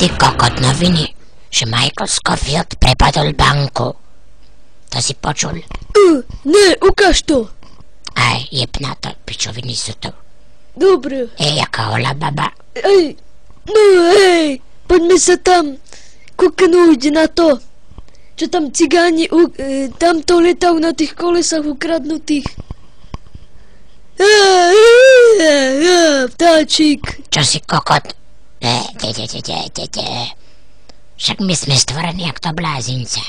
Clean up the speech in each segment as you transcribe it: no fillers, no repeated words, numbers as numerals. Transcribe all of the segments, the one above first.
ty kokot, noviny, že Michael Scofield prepadol banku. To si počul? Ne, ukáž to. Aj, jeb na to, pičoviny sú to. Dobre. Jaká holá baba. Poďme sa tam kúknúť na to. Čo tam cigáni tamto letajú na tých kolesách ukradnutých. Vtáčik. Čo si kokot? Však my sme stvorení jak to blázince.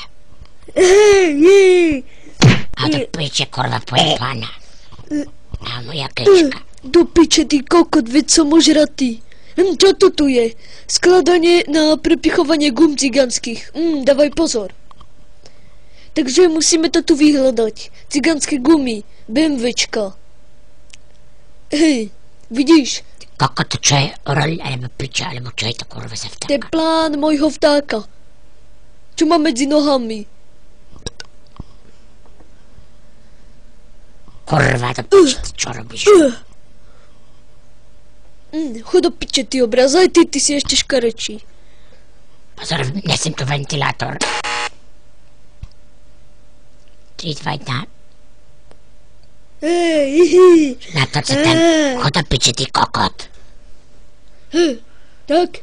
A to piče kurva pojebána. A moja klička. Do piče, ty kokot, veď som ožratý. Čo to tu je? Skladanie na prepichovanie gum cigánskych. Dávaj pozor. Takže musíme to tu vyhľadať. Cigánske gumy, BMWčka. Hej, vidíš? Kokot, čo je orol, alebo piča, alebo čo je to kurva za vtáka? To je plán mojho vtáka. Čo má medzi nohami? Kurva, to piče, čo robíš? Chod do piče, ty obraz, aj ty si ešte škarečí. Pozor, nesem tu ventilátor. 3, 2, 1. Na to sa tam, chod do piče, ty kokot. Tak?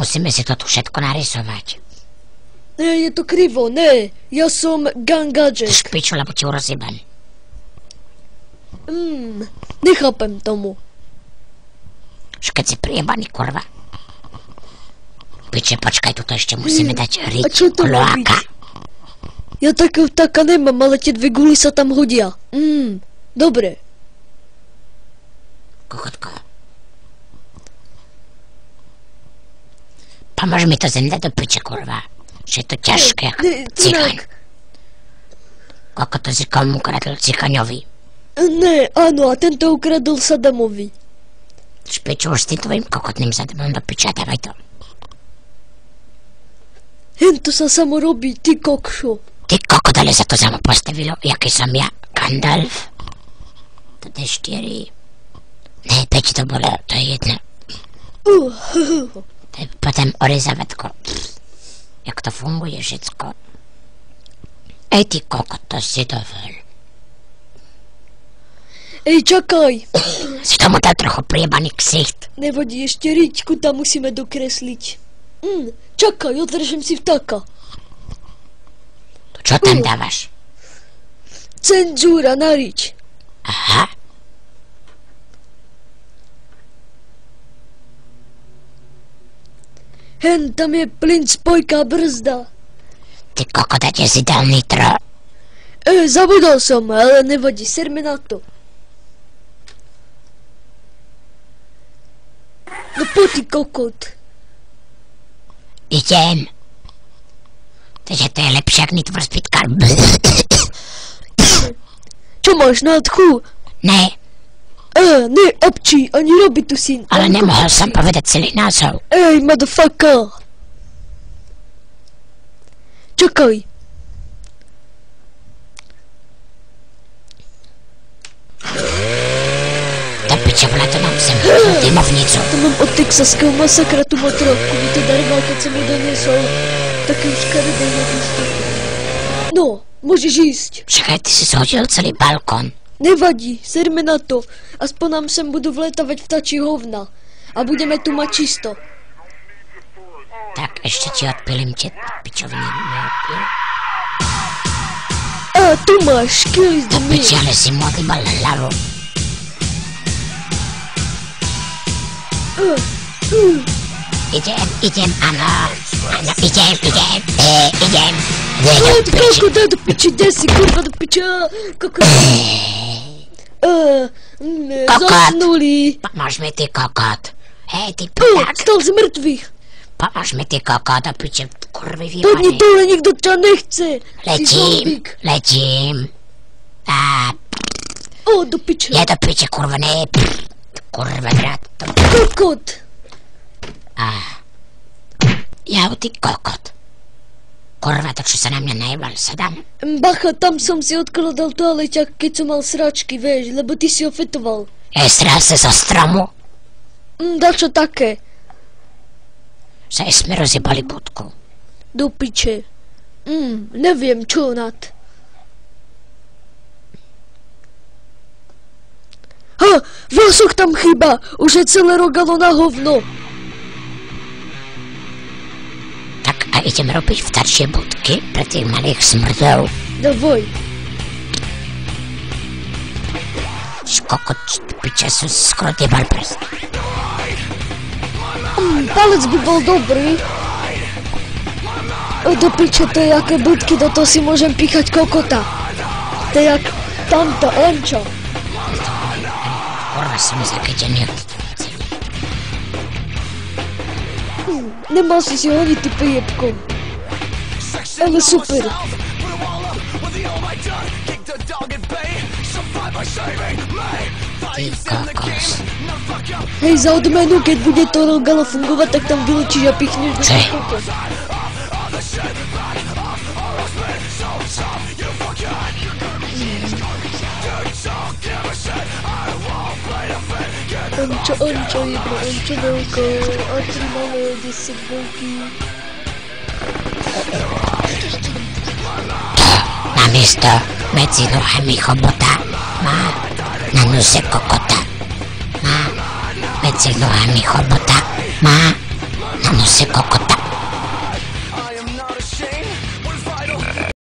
Musíme si to tu všetko narysovať. Je to krivo, ne. Ja som gangaček. Špiču, lebo ti rozjebam. Nechápem tomu. Keď si prijebaný, kurva. Piče, počkaj, tuto ešte musíme dať riť kloaka. Ja takého vtáka nemám, ale tie dve guly sa tam hodia. Dobre. Kokotko. Pomôž mi to zendať do piče, kurva. Že je to ťažké, cichaň. Koľko to si komu ukradol cichaňovi? Ne, áno, a tento ukradol Sadamovi. Špiču, už s tým tvojim kokotným Sadamom do piča, dávaj to. Hento sa samo robí, ty kokšo. Ty kokot, ale sa to samo postavilo, jaký som ja, Gandalf. Toto je 4. Ne, 5 to bolo, to je 1. To je potom orezávatko. Jak to funguje všetko. Ej, ty kokot, to si dovol. Ej, čakaj. Si tomu dal trochu priebaný ksicht. Nevadí, ešte riťku tam musíme dokresliť. Čakaj, odvržím si vtáka. Čo tam dávaš? Cenzúra na riť. Aha. Hen, tam je plyn, spojka, brzda. Ty kokot, ať si dal nitro. Zabudol som, ale nevadí, serme na to. No poď, ty kokot. Idem. Takže to je lepšie, ak Need for Speed Car. Čo máš, nádchu? Ne. Ne, obči, ani robí tu syn. Ale nemohol som povedať celý názov. Ej, motherfucker. Čakaj. To piče, volá to nám sem, dymovnicu. To mám od texaského masakra tú motorovku, mi to daroval, keď som ju doniesol takým škaredej jednosti. No, môžeš ísť. Však ty si zhodil celý balkón. Nevadí, serme na to. Aspoň nám sem budú vletávať vtáčí hovna. A budeme tu mať čisto. Tak, ešte ti odpilím tie pičoviny. A, tu máš, kill is the meat. Piči, ale si mu odýbal hlavu. Idem, áno, idem. Daj do piči, kde si, kurva, do piča. Kokot. Zasnuli. Pomôž mi, ty kokot. Hej, ty pták. Stal z mŕtvych. Pomôž mi, ty kokot, do piče, kurvy vyvany. Poďni dole, nikto ťa nechce. Letím. Do piče. Je do piče, kurva, ne. Kurva, brat. Kokot. Ja, ty kokot. Kurva, to čo sa na mňa najebal, Sadam. Bacha, tam som si odkladal toaleťak, keď som mal sračky, vieš, lebo ty si ho fetoval. Sral sa zo stromu? Dačo také. že sme rozjebali budku. Do piče. Neviem, čo nad. Vlasok tam chýba. Už je celé rogalo na hovno. Tak a idem robiť vtaršie budky pre tých malých smrdov. Davoj. Kokot, piče, som si skoro debal prst. Palec by bol dobrý. Do piče, to je jaké budky, do toho si môžem píchať kokota. To je jak tamto, len čo. Kurva, som zakedený. Nemal si si honiť, ty pejebko. Ale super. Ty kokos. Hej, za odmenu, keď bude to rogalo fungovať, tak tam vylečíš a pichneš do Čo je? kokos. Ončo, jedno, ončo veľko, a 3 malé, 10 veľký. Namiesto medzi nohami chobota má na nose kokota. Má medzi nohami chobota má na nose kokota.